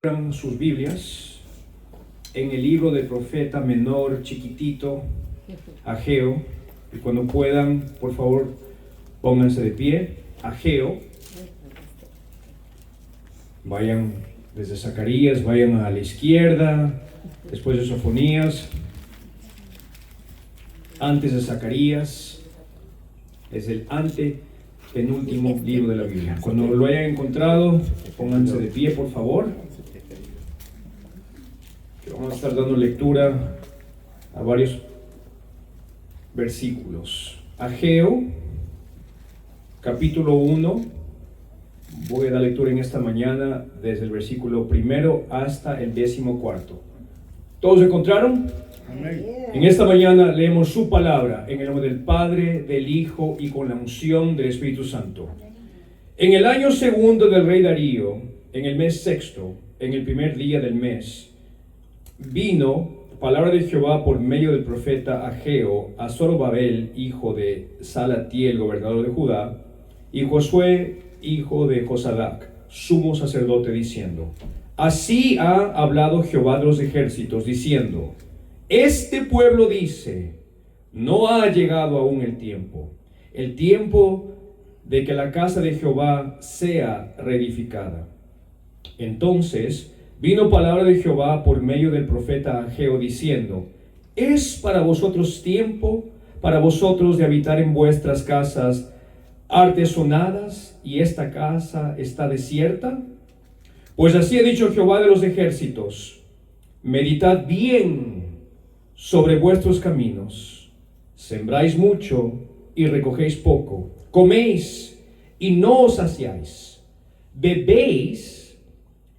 Abran sus Biblias en el libro del profeta menor chiquitito, Ageo, y cuando puedan, por favor, pónganse de pie. Ageo. Vayan desde Zacarías, vayan a la izquierda, después de Sofonías, antes de Zacarías, es el antepenúltimo libro de la Biblia. Cuando lo hayan encontrado, pónganse de pie, por favor. Vamos a estar dando lectura a varios versículos. Ageo, capítulo 1. Voy a dar lectura en esta mañana desde el versículo 1 hasta el 14. ¿Todos encontraron? Amén. En esta mañana leemos su palabra en el nombre del Padre, del Hijo y con la unción del Espíritu Santo. En el año segundo del rey Darío, en el mes sexto, en el primer día del mes, vino palabra de Jehová por medio del profeta Ageo a Zorobabel, hijo de Salatiel, gobernador de Judá, y Josué, hijo de Josadac, sumo sacerdote, diciendo: Así ha hablado Jehová de los ejércitos, diciendo: Este pueblo dice, no ha llegado aún el tiempo de que la casa de Jehová sea reedificada. Entonces vino palabra de Jehová por medio del profeta Ageo, diciendo: ¿Es para vosotros tiempo, para vosotros de habitar en vuestras casas artesonadas, y esta casa está desierta? Pues así ha dicho Jehová de los ejércitos: meditad bien sobre vuestros caminos. Sembráis mucho y recogéis poco. Coméis y no os saciáis. Bebéis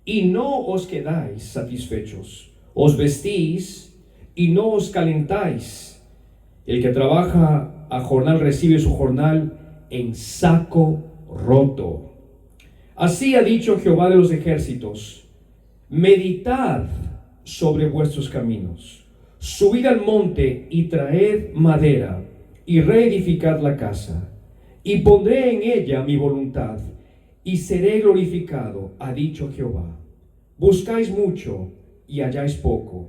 y no os quedáis satisfechos. Os vestís y no os calentáis. El que trabaja a jornal recibe su jornal en saco roto. Así ha dicho Jehová de los ejércitos: meditad sobre vuestros caminos. Subid al monte y traed madera y reedificad la casa. Y pondré en ella mi voluntad y seré glorificado, ha dicho Jehová. Buscáis mucho y halláis poco,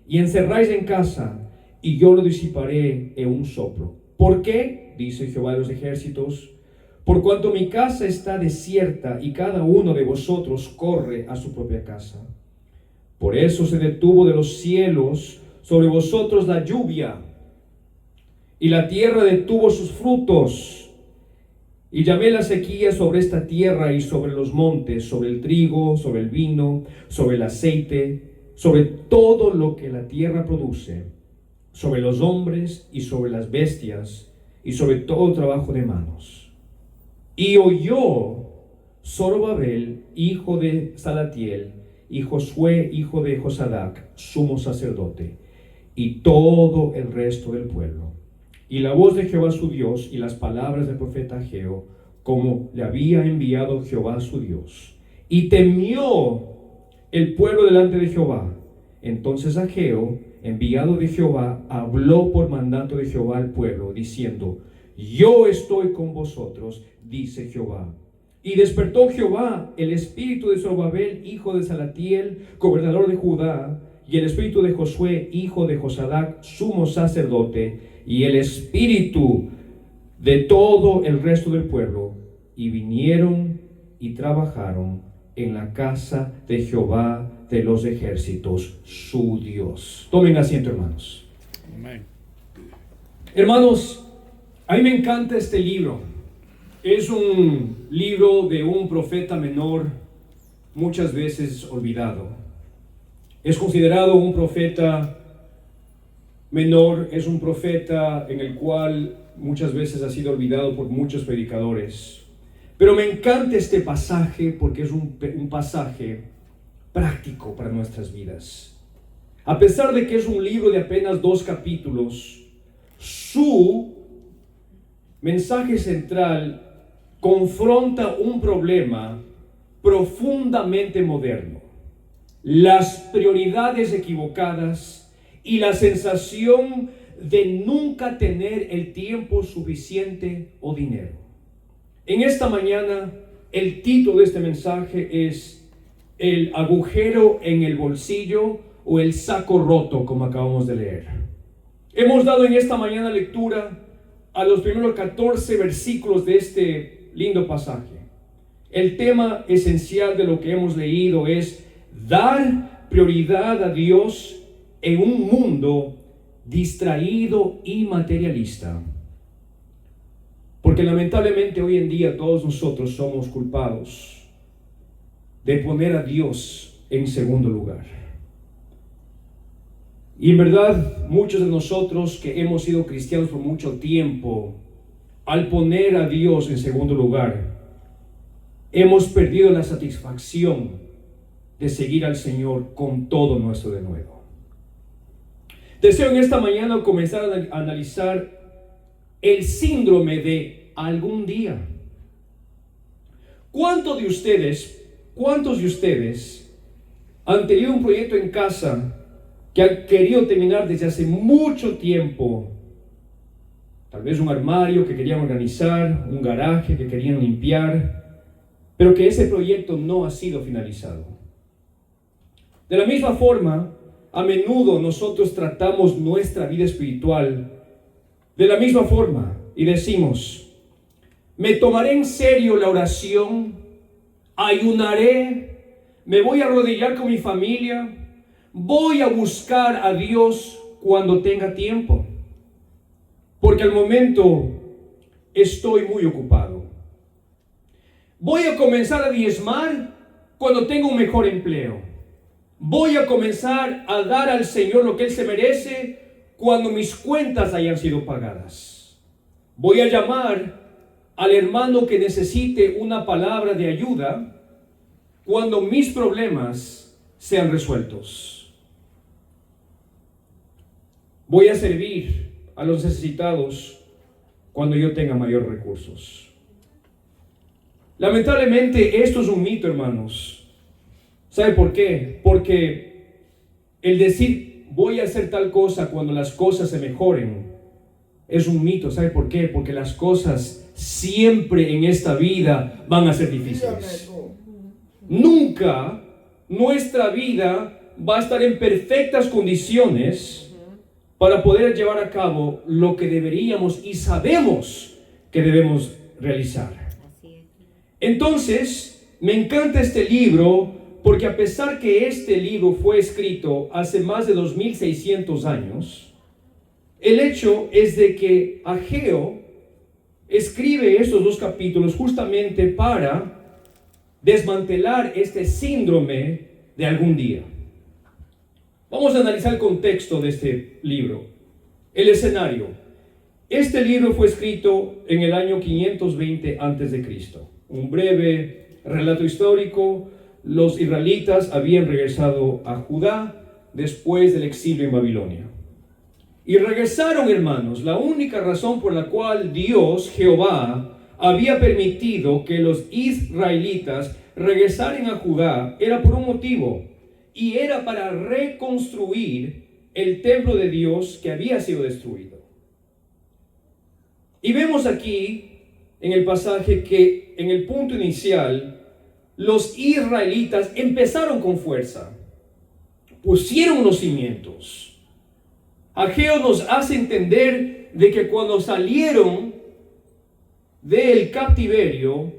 y encerráis en casa, y yo lo disiparé en un soplo. ¿Por qué? Dice Jehová de los ejércitos: por cuanto mi casa está desierta, y cada uno de vosotros corre a su propia casa. Por eso se detuvo de los cielos sobre vosotros la lluvia, y la tierra detuvo sus frutos. Y llamé la sequía sobre esta tierra y sobre los montes, sobre el trigo, sobre el vino, sobre el aceite, sobre todo lo que la tierra produce, sobre los hombres y sobre las bestias, y sobre todo trabajo de manos. Y oyó Zorobabel, hijo de Salatiel, y Josué, hijo de Josadac, sumo sacerdote, y todo el resto del pueblo, y la voz de Jehová su Dios, y las palabras del profeta Ageo, como le había enviado Jehová su Dios. Y temió el pueblo delante de Jehová. Entonces Ageo, enviado de Jehová, habló por mandato de Jehová al pueblo, diciendo: yo estoy con vosotros, dice Jehová. Y despertó Jehová el espíritu de Zorobabel, hijo de Salatiel, gobernador de Judá, y el espíritu de Josué, hijo de Josadac, sumo sacerdote, y el espíritu de todo el resto del pueblo, y vinieron y trabajaron en la casa de Jehová de los ejércitos, su Dios. Tomen asiento, hermanos. Amén. Hermanos, a mí me encanta este libro. Es un libro de un profeta menor, muchas veces olvidado. Es considerado un profeta menor, es un profeta en el cual muchas veces ha sido olvidado por muchos predicadores. Pero me encanta este pasaje porque es un pasaje práctico para nuestras vidas. A pesar de que es un libro de apenas 2 capítulos, su mensaje central confronta un problema profundamente moderno: las prioridades equivocadas y la sensación de nunca tener el tiempo suficiente o dinero. En esta mañana, el título de este mensaje es: el agujero en el bolsillo o el saco roto, como acabamos de leer. Hemos dado en esta mañana lectura a los primeros 14 versículos de este lindo pasaje. El tema esencial de lo que hemos leído es dar prioridad a Dios en un mundo distraído y materialista. Porque lamentablemente hoy en día todos nosotros somos culpados de poner a Dios en segundo lugar. Y en verdad, muchos de nosotros que hemos sido cristianos por mucho tiempo, al poner a Dios en segundo lugar, hemos perdido la satisfacción de seguir al Señor con todo nuestro denuedo. Deseo en esta mañana comenzar a analizar el síndrome de algún día. ¿Cuántos de ustedes han tenido un proyecto en casa que han querido terminar desde hace mucho tiempo? Tal vez un armario que querían organizar, un garaje que querían limpiar, pero que ese proyecto no ha sido finalizado. De la misma forma, a menudo nosotros tratamos nuestra vida espiritual de la misma forma y decimos: me tomaré en serio la oración, ayunaré, me voy a arrodillar con mi familia, voy a buscar a Dios cuando tenga tiempo, porque al momento estoy muy ocupado. Voy a comenzar a diezmar cuando tenga un mejor empleo. Voy a comenzar a dar al Señor lo que Él se merece cuando mis cuentas hayan sido pagadas. Voy a llamar al hermano que necesite una palabra de ayuda cuando mis problemas sean resueltos. Voy a servir a los necesitados cuando yo tenga mayores recursos. Lamentablemente esto es un mito, hermanos. ¿Sabe por qué? Porque el decir voy a hacer tal cosa cuando las cosas se mejoren es un mito. ¿Sabe por qué? Porque las cosas siempre en esta vida van a ser difíciles. Nunca nuestra vida va a estar en perfectas condiciones para poder llevar a cabo lo que deberíamos y sabemos que debemos realizar. Entonces, me encanta este libro porque a pesar que este libro fue escrito hace más de 2600 años, el hecho es de que Ageo escribe estos 2 capítulos justamente para desmantelar este síndrome de algún día. Vamos a analizar el contexto de este libro, el escenario. Este libro fue escrito en el año 520 a.C. Un breve relato histórico. Los israelitas habían regresado a Judá después del exilio en Babilonia. Y regresaron, hermanos. La única razón por la cual Dios, Jehová, había permitido que los israelitas regresaran a Judá era por un motivo. Y era para reconstruir el templo de Dios que había sido destruido. Y vemos aquí en el pasaje que en el punto inicial los israelitas empezaron con fuerza, pusieron los cimientos. Ageo nos hace entender de que cuando salieron del cautiverio,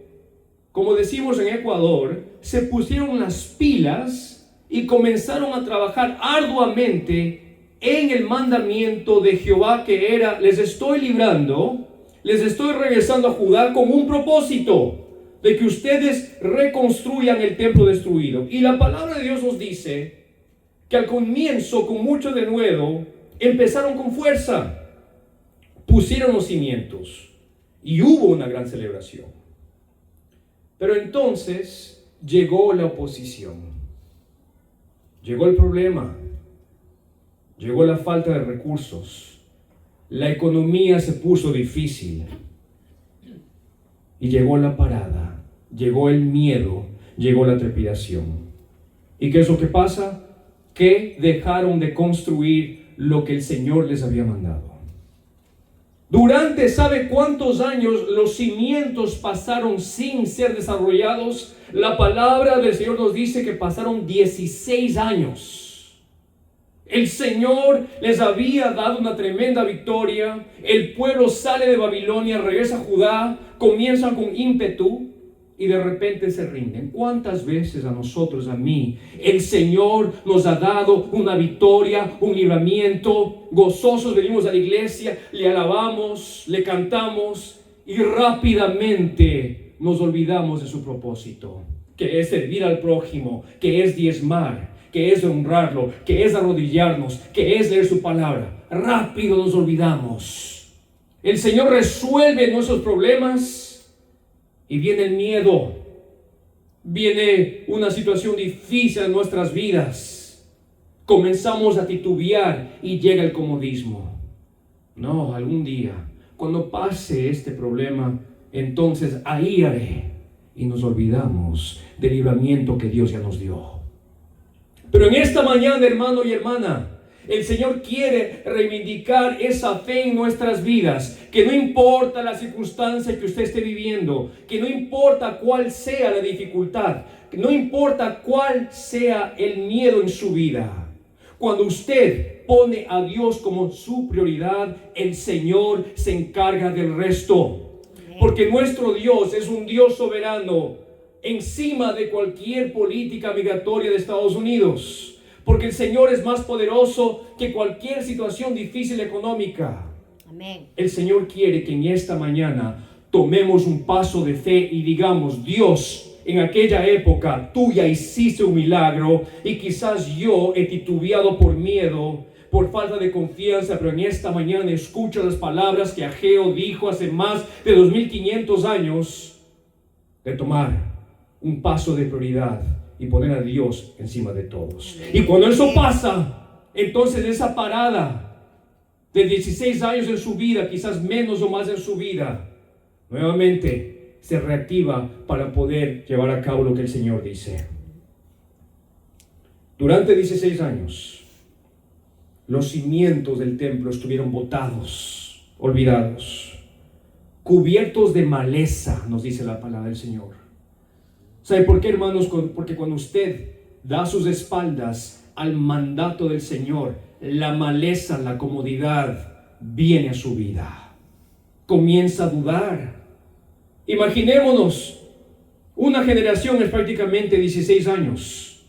como decimos en Ecuador, se pusieron las pilas y comenzaron a trabajar arduamente en el mandamiento de Jehová, que era: les estoy librando, les estoy regresando a Judá con un propósito de que ustedes reconstruyan el templo destruido. Y la palabra de Dios nos dice que al comienzo, con mucho denuedo, empezaron con fuerza, pusieron los cimientos y hubo una gran celebración. Pero entonces llegó la oposición, llegó el problema, llegó la falta de recursos, la economía se puso difícil y llegó la parada, llegó el miedo, llegó la trepidación. ¿Y qué es lo que pasa? Que dejaron de construir lo que el Señor les había mandado. Durante, ¿sabe cuántos años los cimientos pasaron sin ser desarrollados? La palabra del Señor nos dice que pasaron 16 años. El Señor les había dado una tremenda victoria. El pueblo sale de Babilonia, regresa a Judá, comienzan con ímpetu y de repente se rinden. ¿Cuántas veces a nosotros, a mí, el Señor nos ha dado una victoria, un libramiento? Gozosos venimos a la iglesia, le alabamos, le cantamos y rápidamente nos olvidamos de su propósito, que es servir al prójimo, que es diezmar, que es honrarlo, que es arrodillarnos, que es leer su palabra. Rápido nos olvidamos. El Señor resuelve nuestros problemas y viene el miedo, viene una situación difícil en nuestras vidas. Comenzamos a titubear y llega el comodismo. No, algún día, cuando pase este problema, entonces ahí haré. Y nos olvidamos del libramiento que Dios ya nos dio. Pero en esta mañana, hermano y hermana, el Señor quiere reivindicar esa fe en nuestras vidas, que no importa la circunstancia que usted esté viviendo, que no importa cuál sea la dificultad, que no importa cuál sea el miedo en su vida. Cuando usted pone a Dios como su prioridad, el Señor se encarga del resto. Porque nuestro Dios es un Dios soberano encima de cualquier política migratoria de Estados Unidos. Porque el Señor es más poderoso que cualquier situación difícil económica. Amén. El Señor quiere que en esta mañana tomemos un paso de fe y digamos: Dios, en aquella época tú ya hiciste un milagro y quizás yo he titubeado por miedo, por falta de confianza, pero en esta mañana escucho las palabras que Ageo dijo hace más de 2500 años, de tomar un paso de prioridad y poner a Dios encima de todos. Y cuando eso pasa, entonces esa parada de 16 años en su vida, quizás menos o más en su vida, nuevamente se reactiva para poder llevar a cabo lo que el Señor dice. Durante 16 años, los cimientos del templo estuvieron botados, olvidados, cubiertos de maleza, nos dice la palabra del Señor. ¿Sabe por qué, hermanos? Porque cuando usted da sus espaldas al mandato del Señor, la maleza, la comodidad viene a su vida. Comienza a dudar. Imaginémonos, una generación es prácticamente 16 años.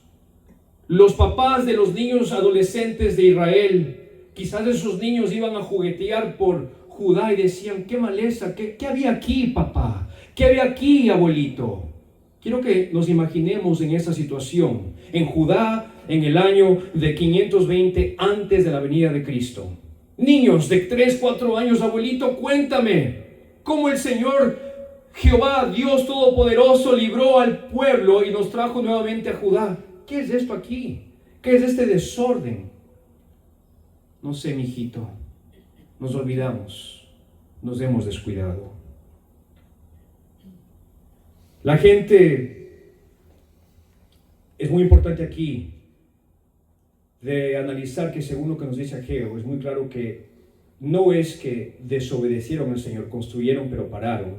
Los papás de los niños adolescentes de Israel, quizás esos niños iban a juguetear por Judá y decían: qué maleza, ¿qué había aquí, papá? ¿Qué había aquí, abuelito? Quiero que nos imaginemos en esa situación, en Judá, en el año de 520 antes de la venida de Cristo. Niños de 3, 4 años: abuelito, cuéntame cómo el Señor Jehová, Dios Todopoderoso, libró al pueblo y nos trajo nuevamente a Judá. ¿Qué es esto aquí? ¿Qué es este desorden? No sé, mijito, nos olvidamos, nos hemos descuidado. La gente, es muy importante aquí de analizar que según lo que nos dice Ageo, es muy claro que no es que desobedecieron al Señor, construyeron pero pararon.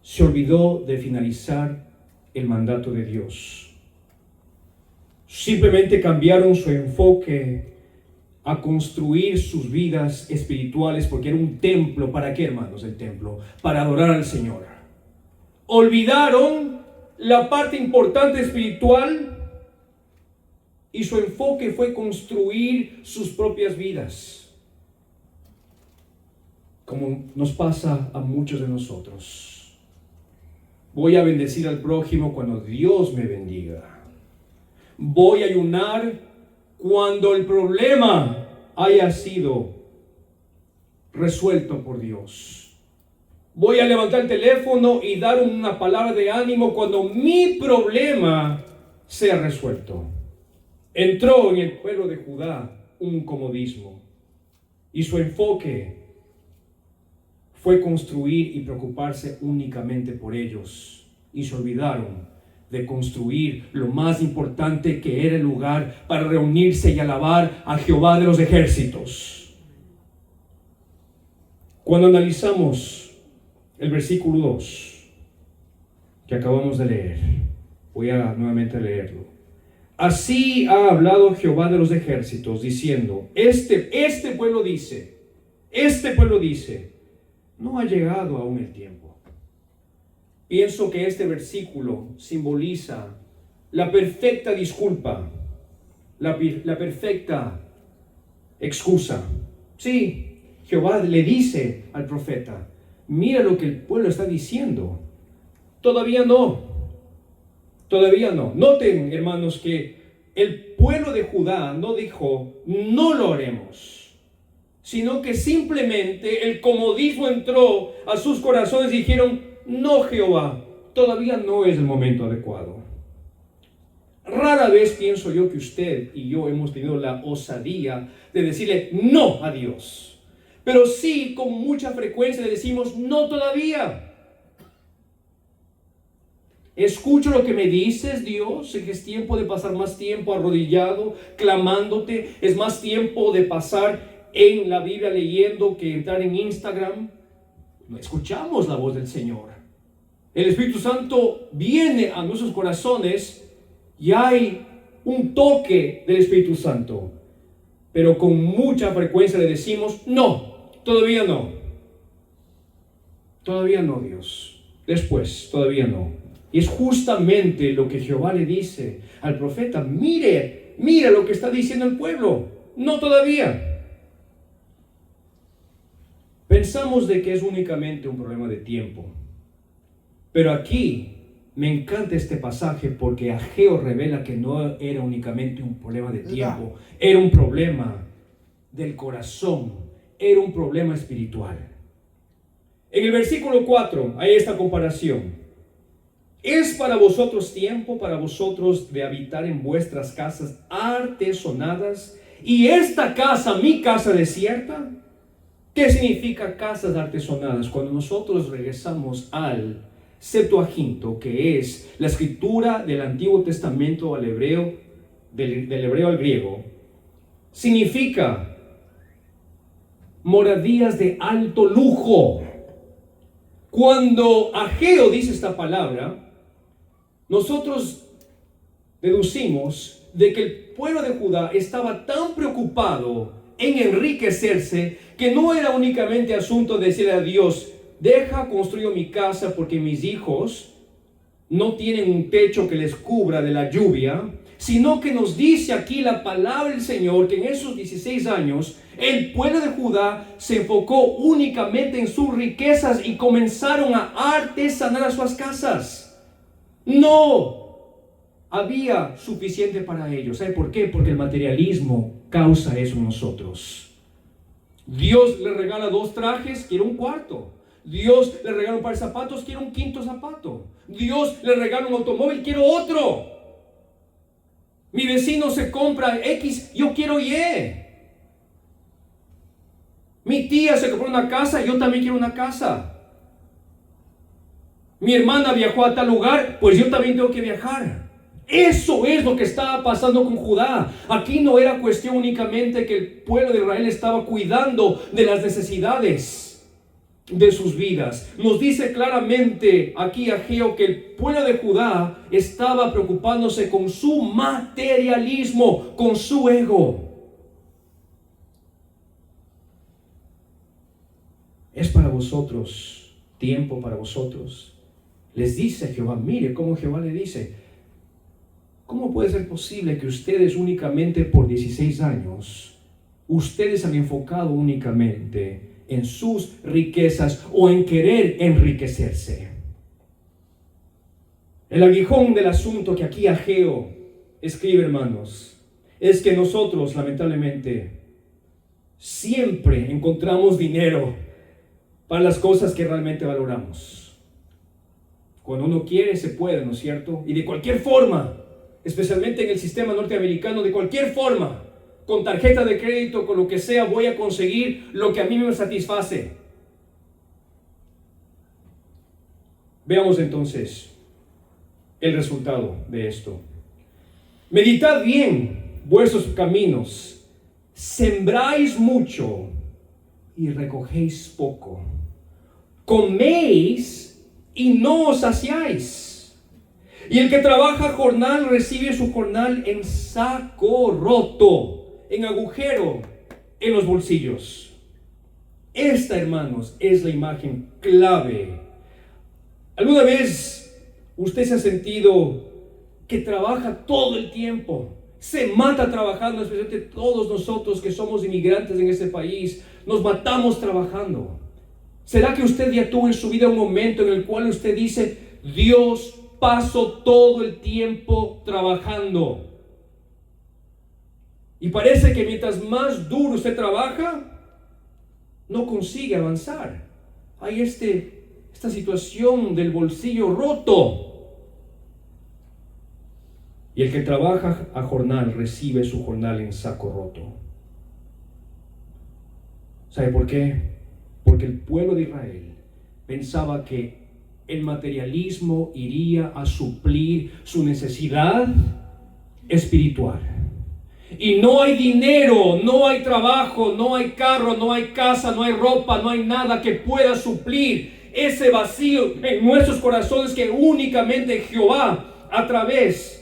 Se olvidó de finalizar el mandato de Dios. Simplemente cambiaron su enfoque a construir sus vidas espirituales, porque era un templo. ¿Para qué, hermanos, el templo? Para adorar al Señor. Olvidaron la parte importante espiritual y su enfoque fue construir sus propias vidas, como nos pasa a muchos de nosotros. Voy a bendecir al prójimo cuando Dios me bendiga. Voy a ayunar cuando el problema haya sido resuelto por Dios. Voy a levantar el teléfono y dar una palabra de ánimo cuando mi problema sea resuelto. Entró en el pueblo de Judá un comodismo y su enfoque fue construir y preocuparse únicamente por ellos, y se olvidaron de construir lo más importante, que era el lugar para reunirse y alabar a Jehová de los ejércitos. Cuando analizamos el versículo 2 que acabamos de leer, voy a nuevamente leerlo. Así ha hablado Jehová de los ejércitos, diciendo, este pueblo dice, no ha llegado aún el tiempo. Pienso que este versículo simboliza la perfecta disculpa, la perfecta excusa. Sí, Jehová le dice al profeta, mira lo que el pueblo está diciendo. Todavía no. Noten, hermanos, que el pueblo de Judá no dijo, no lo haremos, sino que simplemente el comodismo entró a sus corazones y dijeron, no, Jehová, todavía no es el momento adecuado. Rara vez pienso yo que usted y yo hemos tenido la osadía de decirle no a Dios. Pero sí, con mucha frecuencia le decimos no todavía. Escucho lo que me dices, Dios, es tiempo de pasar más tiempo arrodillado, clamándote. Es más tiempo de pasar en la Biblia leyendo que entrar en Instagram. No escuchamos la voz del Señor. El Espíritu Santo viene a nuestros corazones y hay un toque del Espíritu Santo. Pero con mucha frecuencia le decimos, no, todavía no. Todavía no, Dios. Después, todavía no. Y es justamente lo que Jehová le dice al profeta. Mire lo que está diciendo el pueblo. No todavía. Pensamos de que es únicamente un problema de tiempo. Pero aquí me encanta este pasaje porque Ageo revela que no era únicamente un problema de tiempo. Era un problema del corazón. Era un problema espiritual. En el versículo 4 hay esta comparación. ¿Es para vosotros tiempo, para vosotros de habitar en vuestras casas artesonadas? ¿Y esta casa, mi casa desierta? ¿Qué significa casas artesonadas? Cuando nosotros regresamos al Septuaginto, que es la escritura del Antiguo Testamento al hebreo, del hebreo al griego, significa moradías de alto lujo. Cuando Ageo dice esta palabra, nosotros deducimos de que el pueblo de Judá estaba tan preocupado en enriquecerse que no era únicamente asunto de decirle a Dios, deja construir mi casa porque mis hijos no tienen un techo que les cubra de la lluvia, sino que nos dice aquí la palabra del Señor que en esos 16 años el pueblo de Judá se enfocó únicamente en sus riquezas y comenzaron a artesanar sus casas. No había suficiente para ellos. ¿Sabe por qué? Porque el materialismo causa eso en nosotros. Dios le regala 2 trajes, quiere un cuarto. Dios le regala un par de zapatos, quiere un quinto zapato. Dios le regala un automóvil, quiero otro. Mi vecino se compra X, yo quiero Y. Mi tía se compró una casa, yo también quiero una casa. Mi hermana viajó a tal lugar, pues yo también tengo que viajar. Eso es lo que estaba pasando con Judá. Aquí no era cuestión únicamente que el pueblo de Israel estaba cuidando de las necesidades de sus vidas. Nos dice claramente aquí Ageo que el pueblo de Judá estaba preocupándose con su materialismo, con su ego. Es para vosotros, tiempo para vosotros. Les dice Jehová, mire cómo Jehová le dice, ¿cómo puede ser posible que ustedes únicamente por 16 años, ustedes han enfocado únicamente en sus riquezas o en querer enriquecerse? El aguijón del asunto que aquí Ageo escribe, hermanos, es que nosotros lamentablemente siempre encontramos dinero para las cosas que realmente valoramos. Cuando uno quiere, se puede, ¿no es cierto? Y de cualquier forma, especialmente en el sistema norteamericano, de cualquier forma, con tarjeta de crédito, con lo que sea, voy a conseguir lo que a mí me satisface. Veamos entonces el resultado de esto. Meditad bien vuestros caminos, sembráis mucho y recogéis poco. Coméis y no os saciáis. Y el que trabaja jornal recibe su jornal en saco roto, en agujero, en los bolsillos. Esta, hermanos, es la imagen clave. ¿Alguna vez usted se ha sentido que trabaja todo el tiempo? Se mata trabajando, especialmente todos nosotros que somos inmigrantes en este país, nos matamos trabajando. ¿Será que usted ya tuvo en su vida un momento en el cual usted dice, Dios, paso todo el tiempo trabajando? Y parece que mientras más duro usted trabaja, no consigue avanzar. Hay esta situación del bolsillo roto. Y el que trabaja a jornal recibe su jornal en saco roto. ¿Sabe por qué? Porque el pueblo de Israel pensaba que el materialismo iría a suplir su necesidad espiritual. Y no hay dinero, no hay trabajo, no hay carro, no hay casa, no hay ropa, no hay nada que pueda suplir ese vacío en nuestros corazones que únicamente Jehová, a través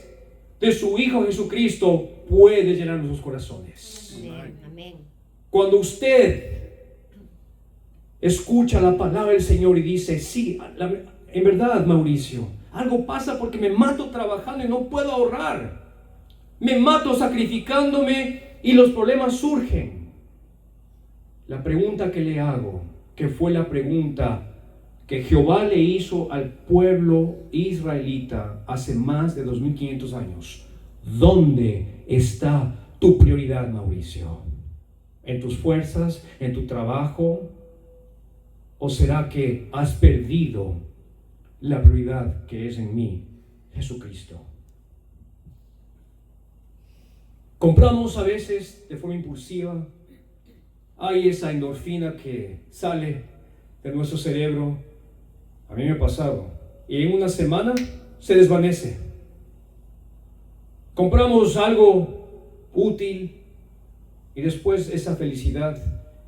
de su Hijo Jesucristo, puede llenar nuestros corazones. Amén. Amén. Cuando usted escucha la palabra del Señor y dice, sí, en verdad, Mauricio, algo pasa porque me mato trabajando y no puedo ahorrar. Me mato sacrificándome y los problemas surgen. La pregunta que le hago, que fue la pregunta que Jehová le hizo al pueblo israelita hace más de 2500 años. ¿Dónde está tu prioridad, Mauricio? ¿En tus fuerzas? ¿En tu trabajo? ¿O será que has perdido la prioridad que es en mí, Jesucristo? Compramos a veces de forma impulsiva. Hay esa endorfina que sale de nuestro cerebro. A mí me ha pasado. Y en una semana se desvanece. Compramos algo útil y después esa felicidad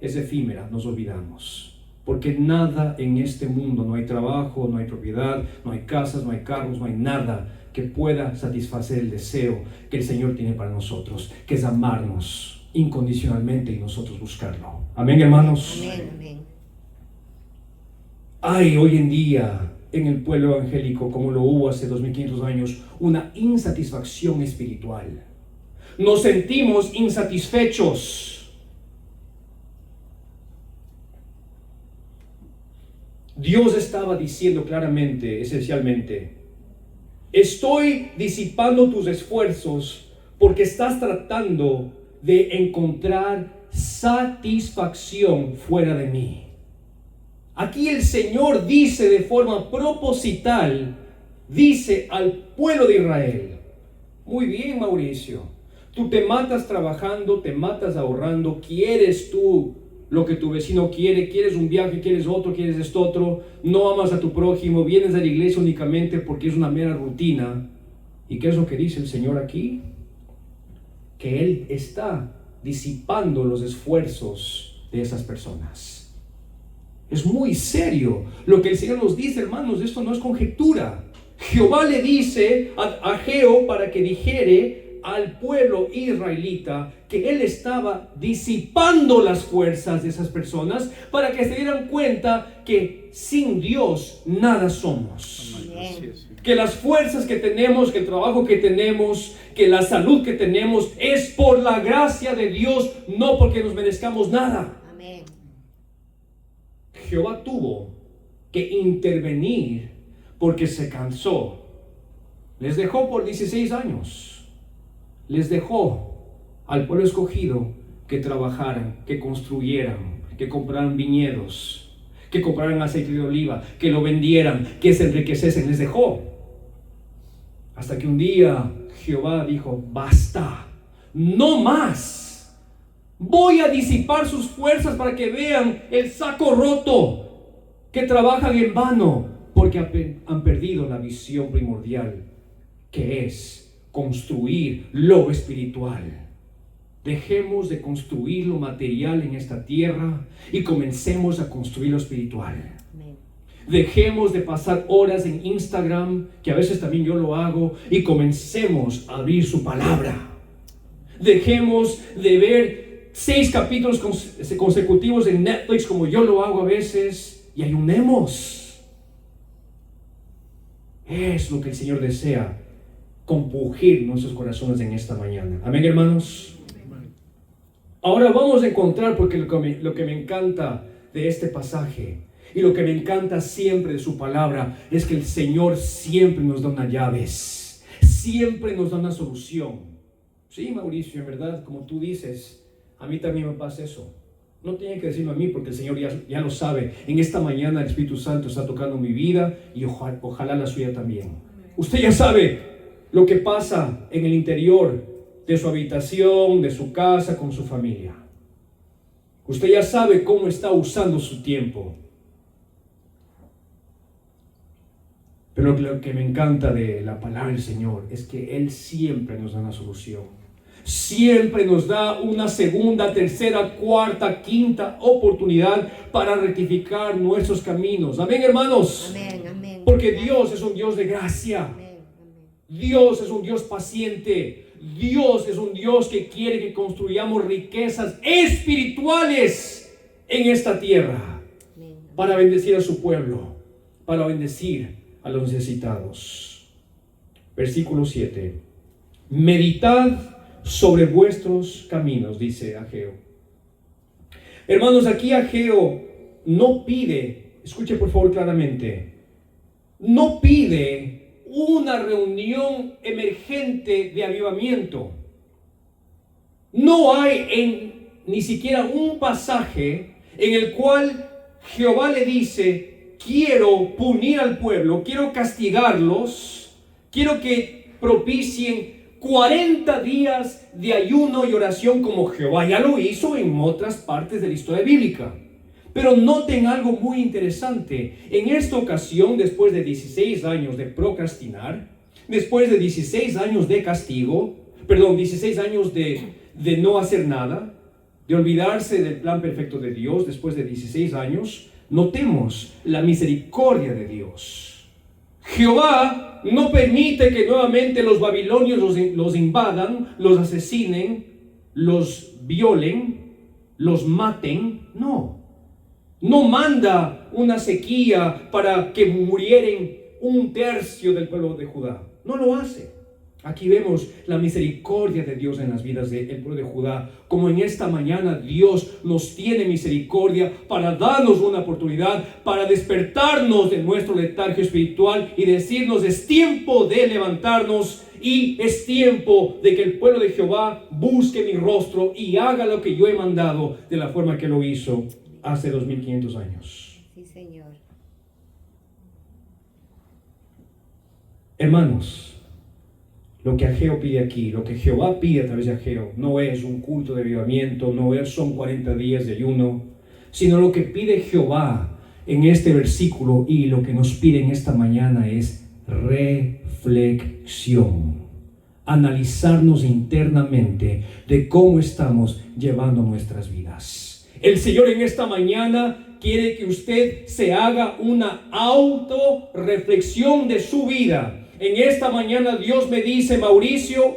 es efímera, nos olvidamos. Porque nada en este mundo, no hay trabajo, no hay propiedad, no hay casas, no hay carros, no hay nada que pueda satisfacer el deseo que el Señor tiene para nosotros, que es amarnos incondicionalmente y nosotros buscarlo. Amén, hermanos. Amén, amén. Hay hoy en día en el pueblo evangélico, como lo hubo hace 2500 años, una insatisfacción espiritual. Nos sentimos insatisfechos. Dios estaba diciendo claramente, esencialmente, estoy disipando tus esfuerzos porque estás tratando de encontrar satisfacción fuera de mí. Aquí el Señor dice de forma proposital, dice al pueblo de Israel, muy bien, Mauricio, tú te matas trabajando, te matas ahorrando, quieres tú lo que tu vecino quiere, quieres un viaje, quieres otro, quieres esto otro, no amas a tu prójimo, vienes a la iglesia únicamente porque es una mera rutina. ¿Y qué es lo que dice el Señor aquí? Que Él está disipando los esfuerzos de esas personas. Es muy serio lo que el Señor nos dice, hermanos. Esto no es conjetura. Jehová le dice a Ageo para que dijere al pueblo israelita que él estaba disipando las fuerzas de esas personas para que se dieran cuenta que sin Dios nada somos. Que las fuerzas que tenemos, que el trabajo que tenemos, que la salud que tenemos es por la gracia de Dios, no porque nos merezcamos nada. Amén. Jehová tuvo que intervenir porque se cansó. Les dejó por 16 años. Les dejó al pueblo escogido que trabajaran, que construyeran, que compraran viñedos, que compraran aceite de oliva, que lo vendieran, que se enriquecesen. Les dejó. Hasta que un día Jehová dijo, basta, no más. Voy a disipar sus fuerzas para que vean el saco roto, que trabajan en vano, porque han perdido la visión primordial, que es construir lo espiritual. Dejemos de construir lo material en esta tierra y comencemos a construir lo espiritual. Amén. Dejemos de pasar horas en Instagram, que a veces también yo lo hago, y comencemos a abrir su palabra. Dejemos de ver 6 capítulos consecutivos en Netflix como yo lo hago a veces y ayunemos. Es lo que el Señor desea, compungir nuestros corazones en esta mañana. Amén, hermanos. Ahora vamos a encontrar, porque lo que me encanta de este pasaje y lo que me encanta siempre de su palabra es que el Señor siempre nos da unas llaves, siempre nos da una solución. Sí, Mauricio, en verdad, como tú dices, a mí también me pasa eso. No tiene que decirlo a mí porque el Señor ya lo sabe. En esta mañana el Espíritu Santo está tocando mi vida y ojalá la suya también. Usted ya sabe lo que pasa en el interior de su habitación, de su casa, con su familia. Usted ya sabe cómo está usando su tiempo. Pero lo que me encanta de la palabra del Señor es que Él siempre nos da una solución. Siempre nos da una segunda, tercera, cuarta, quinta oportunidad para rectificar nuestros caminos. Amén, hermanos. Amén, amén. Porque Dios es un Dios de gracia. Amén, amén. Dios es un Dios paciente. Dios es un Dios que quiere que construyamos riquezas espirituales en esta tierra para bendecir a su pueblo, para bendecir a los necesitados. Versículo 7. Meditad sobre vuestros caminos, dice Ageo. Hermanos, aquí Ageo no pide, escuche por favor claramente, no pide una reunión emergente de avivamiento. No hay ni siquiera un pasaje en el cual Jehová le dice: quiero punir al pueblo, quiero castigarlos, quiero que propicien 40 días de ayuno y oración como Jehová ya lo hizo en otras partes de la historia bíblica. Pero noten algo muy interesante. En esta ocasión, después de 16 años de procrastinar, después de 16 años de castigo, 16 años de no hacer nada, de olvidarse del plan perfecto de Dios, después de 16 años, notemos la misericordia de Dios. Jehová no permite que nuevamente los babilonios los invadan, los asesinen, los violen, los maten. No manda una sequía para que murieren 1/3 del pueblo de Judá. No lo hace. Aquí vemos la misericordia de Dios en las vidas del pueblo de Judá. Como en esta mañana Dios nos tiene misericordia para darnos una oportunidad, para despertarnos de nuestro letargio espiritual y decirnos: es tiempo de levantarnos y es tiempo de que el pueblo de Jehová busque mi rostro y haga lo que yo he mandado de la forma que lo hizo hace 2500 años. Sí, Señor. Hermanos, lo que Ageo pide aquí, lo que Jehová pide a través de Ageo, no es un culto de avivamiento, son 40 días de ayuno, sino lo que pide Jehová en este versículo y lo que nos pide en esta mañana es reflexión. Analizarnos internamente de cómo estamos llevando nuestras vidas. El Señor en esta mañana quiere que usted se haga una autorreflexión de su vida. En esta mañana Dios me dice: Mauricio,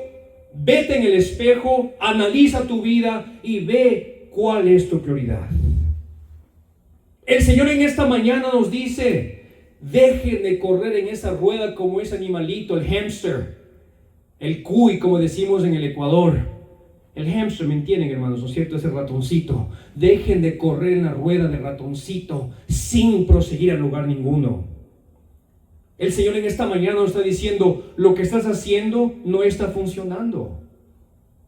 vete en el espejo, analiza tu vida y ve cuál es tu prioridad. El Señor en esta mañana nos dice: dejen de correr en esa rueda como ese animalito, el hámster, el cuy, como decimos en el Ecuador. El hámster, ¿me entienden, hermanos? ¿No es cierto? Ese ratoncito. Dejen de correr en la rueda del ratoncito sin proseguir a lugar ninguno. El Señor en esta mañana nos está diciendo: lo que estás haciendo no está funcionando.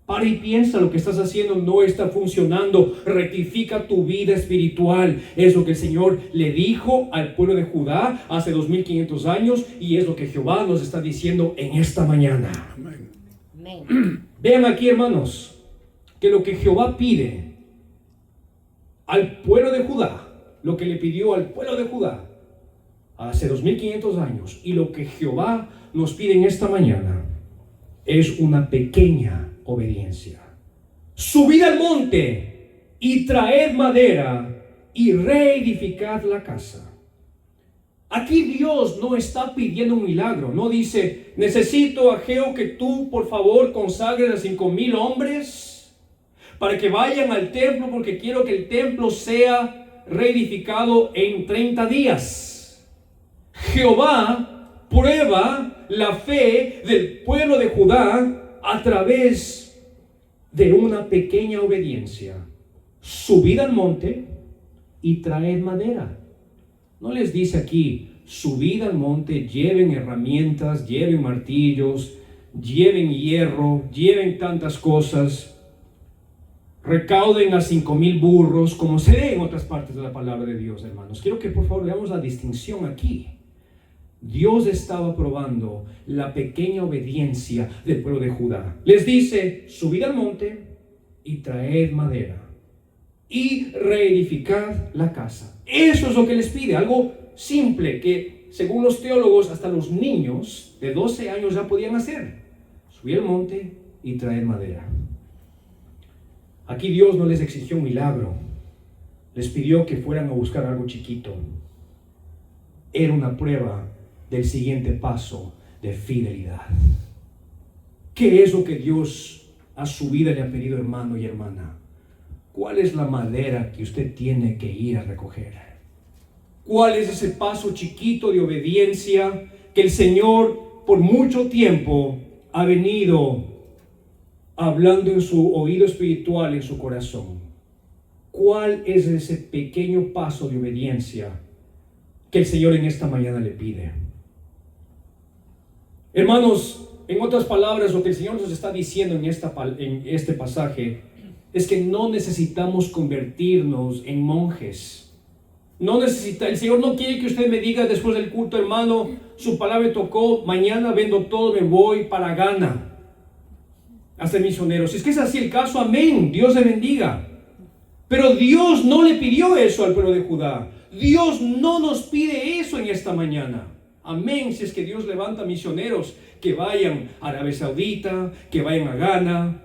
Para y piensa, lo que estás haciendo no está funcionando. Rectifica tu vida espiritual. Es lo que el Señor le dijo al pueblo de Judá hace 2500 años y es lo que Jehová nos está diciendo en esta mañana. Amén. Vean aquí, hermanos, que lo que Jehová pide al pueblo de Judá, lo que le pidió al pueblo de Judá hace 2500 años y lo que Jehová nos pide en esta mañana es una pequeña obediencia. subid al monte y traed madera y reedificad la casa. Aquí Dios no está pidiendo un milagro, no dice, necesito, Ageo, que tú por favor consagres a 5,000 hombres para que vayan al templo porque quiero que el templo sea reedificado en 30 días. Jehová prueba la fe del pueblo de Judá a través de una pequeña obediencia. Subid al monte y traed madera. No les dice aquí, subid al monte, lleven herramientas, lleven martillos, lleven hierro, lleven tantas cosas, recauden a 5,000 burros, como se ve en otras partes de la palabra de Dios, hermanos. Quiero que por favor veamos la distinción aquí. Dios estaba probando la pequeña obediencia del pueblo de Judá. Les dice, subid al monte y traed madera y reedificad la casa. Eso es lo que les pide, algo simple que según los teólogos hasta los niños de 12 años ya podían hacer. Subir al monte y traer madera. Aquí Dios no les exigió un milagro, les pidió que fueran a buscar algo chiquito. Era una prueba del siguiente paso de fidelidad. ¿Qué es lo que Dios a su vida le ha pedido, hermano y hermana? ¿Cuál es la madera que usted tiene que ir a recoger? ¿Cuál es ese paso chiquito de obediencia que el Señor por mucho tiempo ha venido hablando en su oído espiritual, en su corazón? ¿Cuál es ese pequeño paso de obediencia que el Señor en esta mañana le pide? Hermanos, en otras palabras, lo que el Señor nos está diciendo en este pasaje es que no necesitamos convertirnos en monjes. El Señor no quiere que usted me diga después del culto, hermano, su palabra me tocó, mañana vendo todo, me voy para Ghana a ser misionero. Si es que es así el caso, amén, Dios le bendiga. Pero Dios no le pidió eso al pueblo de Judá. Dios no nos pide eso en esta mañana. Amén, si es que Dios levanta misioneros que vayan a Arabia Saudita, que vayan a Ghana,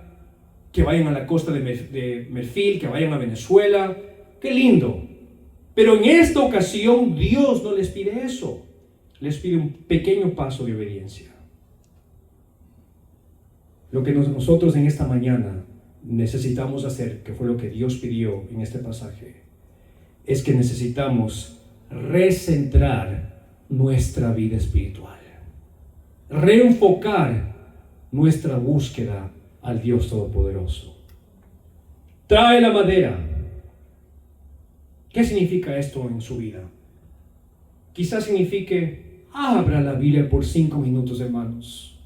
que vayan a la costa de Marfil, que vayan a Venezuela. ¡Qué lindo! Pero en esta ocasión Dios no les pide eso. Les pide un pequeño paso de obediencia. Lo que nosotros en esta mañana necesitamos hacer, que fue lo que Dios pidió en este pasaje, es que necesitamos recentrar nuestra vida espiritual. Reenfocar nuestra búsqueda al Dios Todopoderoso. Trae la madera. ¿Qué significa esto en su vida? Quizás signifique, abra la Biblia por 5 minutos, hermanos.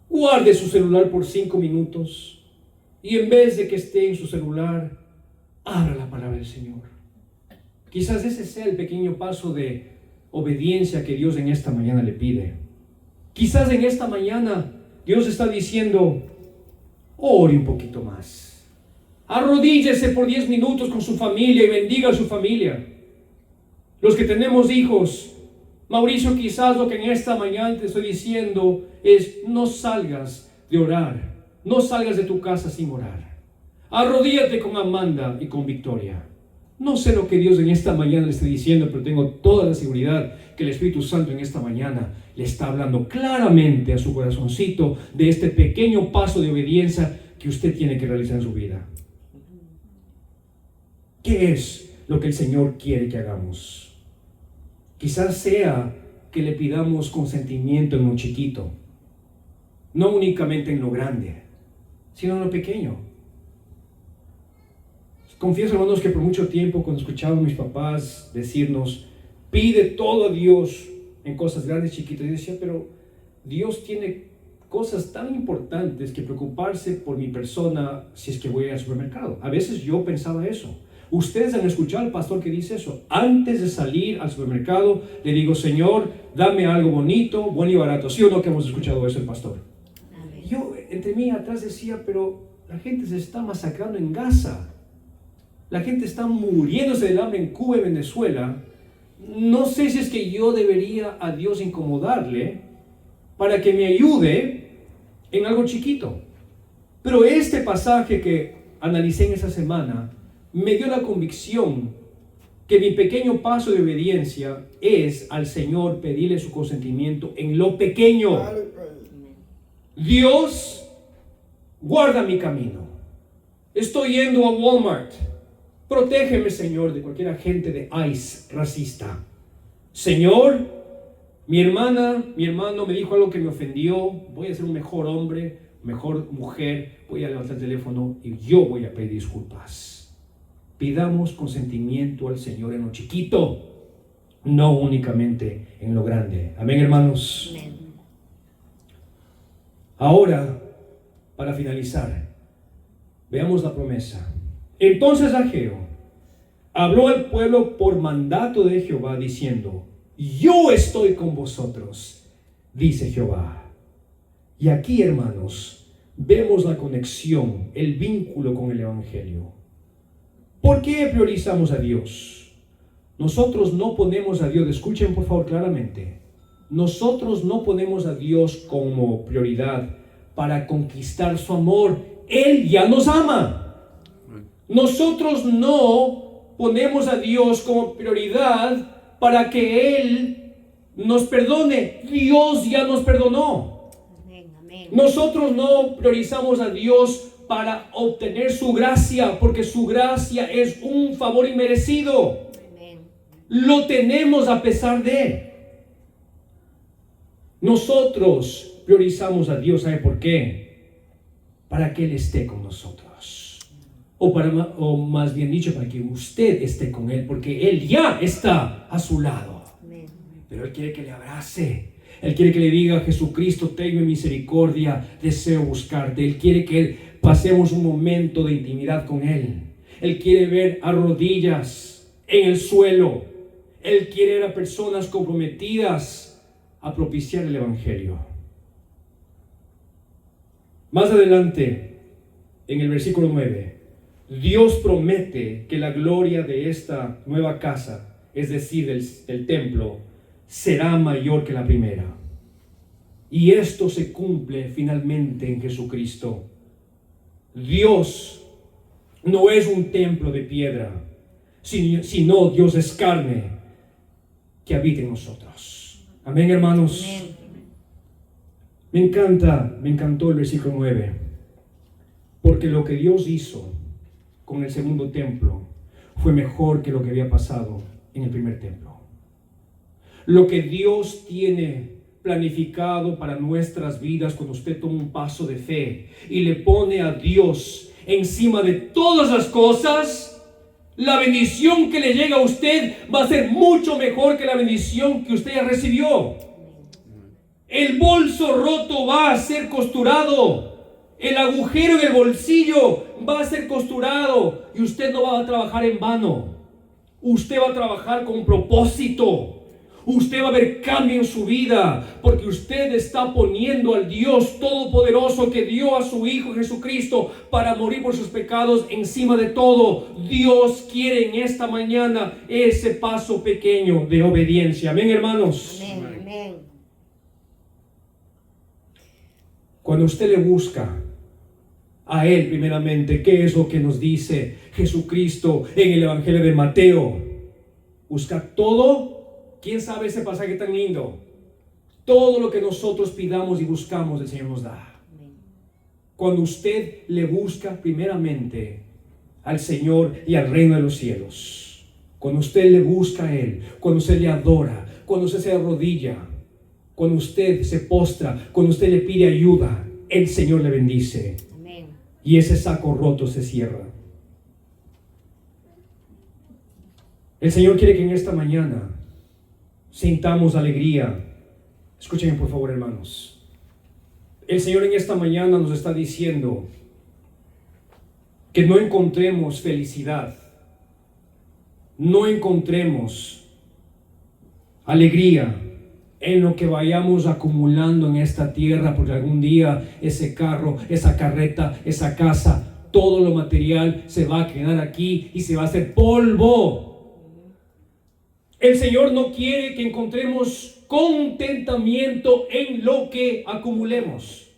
Guarde su celular por 5 minutos. Y en vez de que esté en su celular, abra la palabra del Señor. Quizás ese sea el pequeño paso de obediencia que Dios en esta mañana le pide. Quizás en esta mañana Dios está diciendo, ore un poquito más. Arrodíllese por 10 minutos con su familia y bendiga a su familia. Los que tenemos hijos, Mauricio, quizás lo que en esta mañana te estoy diciendo es, no salgas de orar, no salgas de tu casa sin orar. Arrodíllate con Amanda y con Victoria. No sé lo que Dios en esta mañana le está diciendo, pero tengo toda la seguridad que el Espíritu Santo en esta mañana le está hablando claramente a su corazoncito de este pequeño paso de obediencia que usted tiene que realizar en su vida. ¿Qué es lo que el Señor quiere que hagamos? Quizás sea que le pidamos consentimiento en lo chiquito, no únicamente en lo grande, sino en lo pequeño. Confieso, hermanos, que por mucho tiempo cuando escuchaba a mis papás decirnos, pide todo a Dios en cosas grandes, chiquitas, yo decía, pero Dios tiene cosas tan importantes que preocuparse por mi persona si es que voy al supermercado. A veces yo pensaba eso. Ustedes han escuchado al pastor que dice eso. Antes de salir al supermercado, le digo, Señor, dame algo bonito, bueno y barato. ¿Sí o no que hemos escuchado eso el pastor? Amén. Yo entre mí atrás decía, pero la gente se está masacrando en Gaza. La gente está muriéndose del hambre en Cuba y Venezuela. No sé si es que yo debería a Dios incomodarle para que me ayude en algo chiquito. Pero este pasaje que analicé en esa semana, me dio la convicción que mi pequeño paso de obediencia es al Señor pedirle su consentimiento en lo pequeño. Dios, guarda mi camino. Estoy yendo a Walmart. Protégeme, Señor, de cualquier agente de ICE racista. Señor, mi hermano me dijo algo que me ofendió. Voy a ser un mejor hombre, mejor mujer. Voy a levantar el teléfono y yo voy a pedir disculpas. Pidamos consentimiento al Señor en lo chiquito, no únicamente en lo grande. Amén, hermanos. Amén. Ahora, para finalizar, veamos la promesa. Entonces Ageo habló al pueblo por mandato de Jehová, diciendo: yo estoy con vosotros, dice Jehová. Y aquí, hermanos, vemos la conexión, el vínculo con el Evangelio. ¿Por qué priorizamos a Dios? Nosotros no ponemos a Dios, escuchen por favor claramente, nosotros no ponemos a Dios como prioridad para conquistar su amor. Él ya nos ama. Nosotros no ponemos a Dios como prioridad para que Él nos perdone. Dios ya nos perdonó. Amén, amén. Nosotros no priorizamos a Dios para obtener su gracia, porque su gracia es un favor inmerecido. Amén. Lo tenemos a pesar de. Nosotros priorizamos a Dios, ¿sabe por qué? Para que Él esté con nosotros. O más bien dicho, para que usted esté con Él, porque Él ya está a su lado. Amén. Pero Él quiere que le abrace. Él quiere que le diga: Jesucristo, tenme misericordia, deseo buscarte. Él quiere que pasemos un momento de intimidad con Él. Él quiere ver a rodillas en el suelo. Él quiere ver a personas comprometidas a propiciar el Evangelio. Más adelante, en el versículo 9, Dios promete que la gloria de esta nueva casa, es decir, del templo, será mayor que la primera. Y esto se cumple finalmente en Jesucristo. Dios no es un templo de piedra, sino Dios es carne que habita en nosotros. Amén, hermanos. Amén. Me encantó el versículo 9, porque lo que Dios hizo con el segundo templo fue mejor que lo que había pasado en el primer templo. Lo que Dios tiene planificado para nuestras vidas, cuando usted toma un paso de fe y le pone a Dios encima de todas las cosas, la bendición que le llega a usted va a ser mucho mejor que la bendición que usted ya recibió. El bolso roto va a ser costurado. El agujero en el bolsillo va a ser costurado. Y usted no va a trabajar en vano. Usted va a trabajar con propósito. Usted va a ver cambio en su vida, porque usted está poniendo al Dios Todopoderoso, que dio a su Hijo Jesucristo para morir por sus pecados, encima de todo. Dios quiere en esta mañana ese paso pequeño de obediencia. Amén, hermanos. Amén, amén. Cuando usted le busca a Él primeramente, ¿qué es lo que nos dice Jesucristo en el Evangelio de Mateo? Busca todo. ¿Quién sabe ese pasaje tan lindo? Todo lo que nosotros pidamos y buscamos, el Señor nos da. Amén. Cuando usted le busca primeramente al Señor y al reino de los cielos, cuando usted le busca a Él, cuando usted le adora, cuando usted se arrodilla, cuando usted se postra, cuando usted le pide ayuda, el Señor le bendice. Amén. Y ese saco roto se cierra. El Señor quiere que en esta mañana sintamos alegría. Escúchenme por favor, hermanos. El Señor en esta mañana nos está diciendo que no encontremos felicidad, no encontremos alegría en lo que vayamos acumulando en esta tierra, porque algún día ese carro, esa carreta, esa casa, todo lo material se va a quedar aquí y se va a hacer polvo. El Señor no quiere que encontremos contentamiento en lo que acumulemos.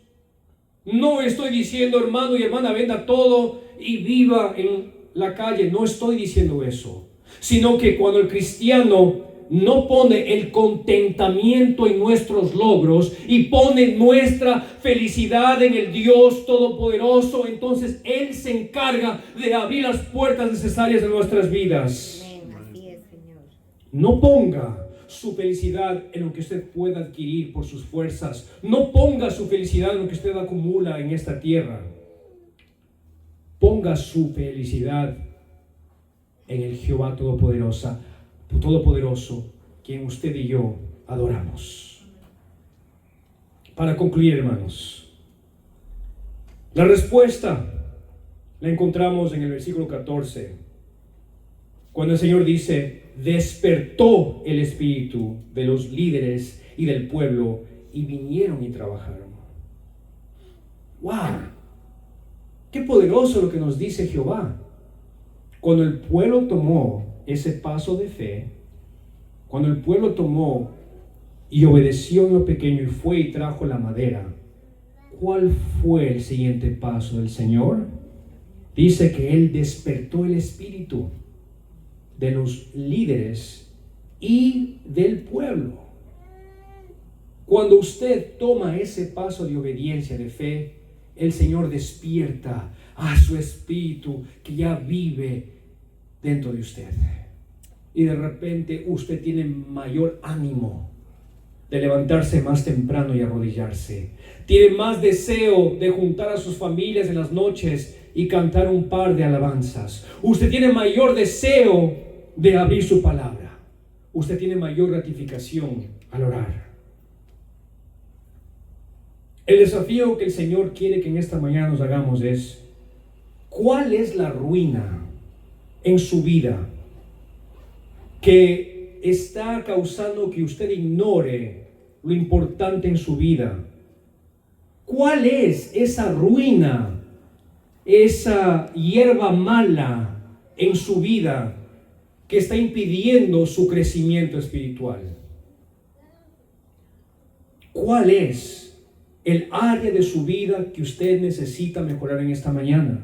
No estoy diciendo, hermano y hermana, venda todo y viva en la calle. No estoy diciendo eso. Sino que cuando el cristiano no pone el contentamiento en nuestros logros y pone nuestra felicidad en el Dios Todopoderoso, entonces Él se encarga de abrir las puertas necesarias de nuestras vidas. Amén. Así es, Señor. No ponga su felicidad en lo que usted pueda adquirir por sus fuerzas. No ponga su felicidad en lo que usted acumula en esta tierra. Ponga su felicidad en el Jehová Todopoderoso, quien usted y yo adoramos. Para concluir, hermanos, la respuesta la encontramos en el versículo 14, cuando el Señor dice: despertó el espíritu de los líderes y del pueblo y vinieron y trabajaron. ¡Wow! ¡Qué poderoso lo que nos dice Jehová! Cuando el pueblo tomó ese paso de fe, cuando el pueblo tomó y obedeció en lo pequeño y fue y trajo la madera, ¿cuál fue el siguiente paso del Señor? Dice que Él despertó el espíritu de los líderes y del pueblo. Cuando usted toma ese paso de obediencia, de fe, el Señor despierta a su espíritu que ya vive dentro de usted. Y de repente usted tiene mayor ánimo de levantarse más temprano y arrodillarse. Tiene más deseo de juntar a sus familias en las noches y cantar un par de alabanzas. Usted tiene mayor deseo de abrir su palabra. Usted tiene mayor gratificación al orar. El desafío que el Señor quiere que en esta mañana nos hagamos es: ¿cuál es la ruina en su vida que está causando que usted ignore lo importante en su vida? ¿Cuál es esa ruina, esa hierba mala en su vida que está impidiendo su crecimiento espiritual? ¿Cuál es el área de su vida que usted necesita mejorar en esta mañana?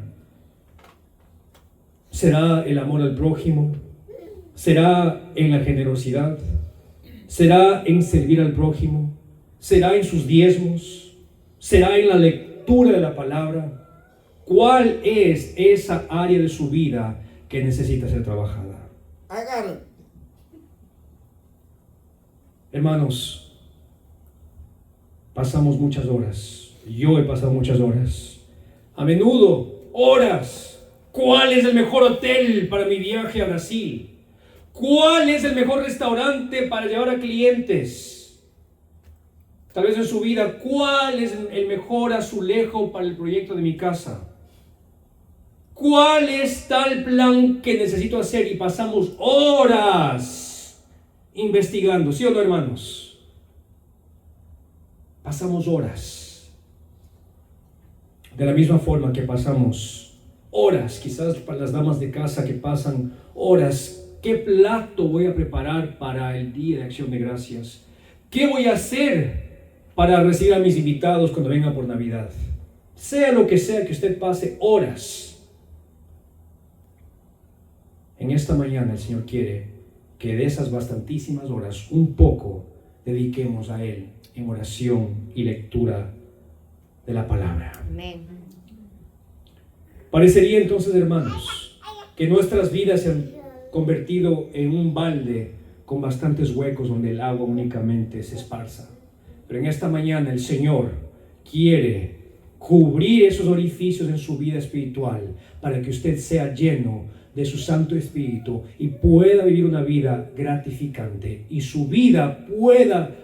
¿Será el amor al prójimo? ¿Será en la generosidad? ¿Será en servir al prójimo? ¿Será en sus diezmos? ¿Será en la lectura de la palabra? ¿Cuál es esa área de su vida que necesita ser trabajada? Hermanos, pasamos muchas horas. Yo he pasado muchas horas. A menudo, horas. ¿Cuál es el mejor hotel para mi viaje a Brasil? ¿Cuál es el mejor restaurante para llevar a clientes? Tal vez en su vida, ¿cuál es el mejor azulejo para el proyecto de mi casa? ¿Cuál es tal plan que necesito hacer? Y pasamos horas investigando, ¿sí o no, hermanos? Pasamos horas. De la misma forma que pasamos horas, quizás para las damas de casa que pasan horas. ¿Qué plato voy a preparar para el Día de Acción de Gracias? ¿Qué voy a hacer para recibir a mis invitados cuando vengan por Navidad? Sea lo que sea que usted pase horas. En esta mañana el Señor quiere que de esas bastantísimas horas, un poco dediquemos a Él en oración y lectura de la palabra. Amén. Parecería entonces, hermanos, que nuestras vidas se han convertido en un balde con bastantes huecos donde el agua únicamente se esparza. Pero en esta mañana el Señor quiere cubrir esos orificios en su vida espiritual para que usted sea lleno de su Santo Espíritu y pueda vivir una vida gratificante y su vida pueda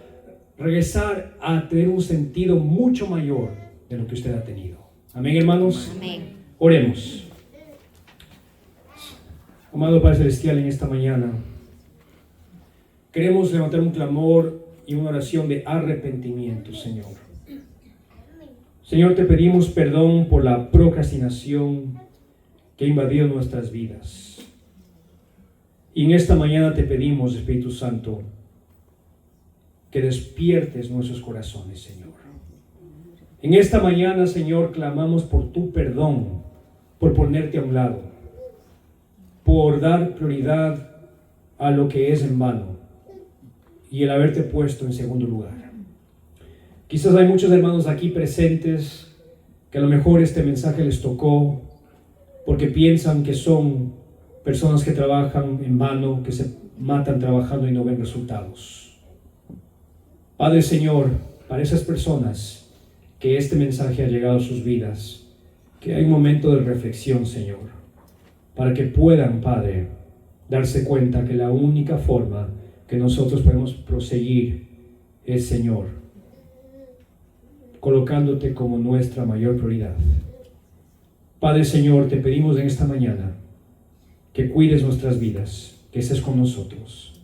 regresar a tener un sentido mucho mayor de lo que usted ha tenido. Amén, hermanos. Amén. Oremos. Amado Padre Celestial, en esta mañana queremos levantar un clamor y una oración de arrepentimiento, Señor. Señor, te pedimos perdón por la procrastinación que ha invadido nuestras vidas. Y en esta mañana te pedimos, Espíritu Santo, que despiertes nuestros corazones, Señor. En esta mañana, Señor, clamamos por tu perdón, por ponerte a un lado, por dar prioridad a lo que es en vano y el haberte puesto en segundo lugar. Quizás hay muchos hermanos aquí presentes que a lo mejor este mensaje les tocó porque piensan que son personas que trabajan en vano, que se matan trabajando y no ven resultados. Padre Señor, para esas personas que este mensaje ha llegado a sus vidas, que hay un momento de reflexión, Señor, para que puedan, Padre, darse cuenta que la única forma que nosotros podemos proseguir es, Señor, colocándote como nuestra mayor prioridad. Padre Señor, te pedimos en esta mañana que cuides nuestras vidas, que estés con nosotros.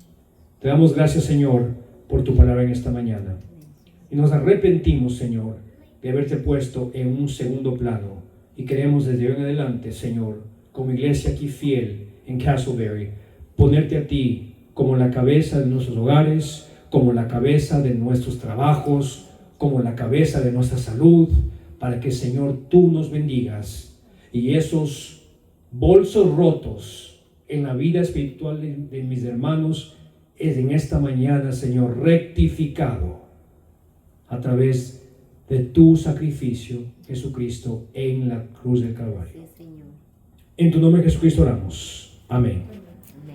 Te damos gracias, Señor, por tu palabra en esta mañana. Y nos arrepentimos, Señor, de haberte puesto en un segundo plano. Y queremos desde hoy en adelante, Señor, como iglesia aquí fiel en Castleberry, ponerte a ti como la cabeza de nuestros hogares, como la cabeza de nuestros trabajos, como la cabeza de nuestra salud, para que, Señor, tú nos bendigas y esos bolsos rotos en la vida espiritual de mis hermanos es en esta mañana, Señor, rectificado a través de tu sacrificio, Jesucristo, en la cruz del Calvario. En tu nombre, Jesucristo, oramos. Amén.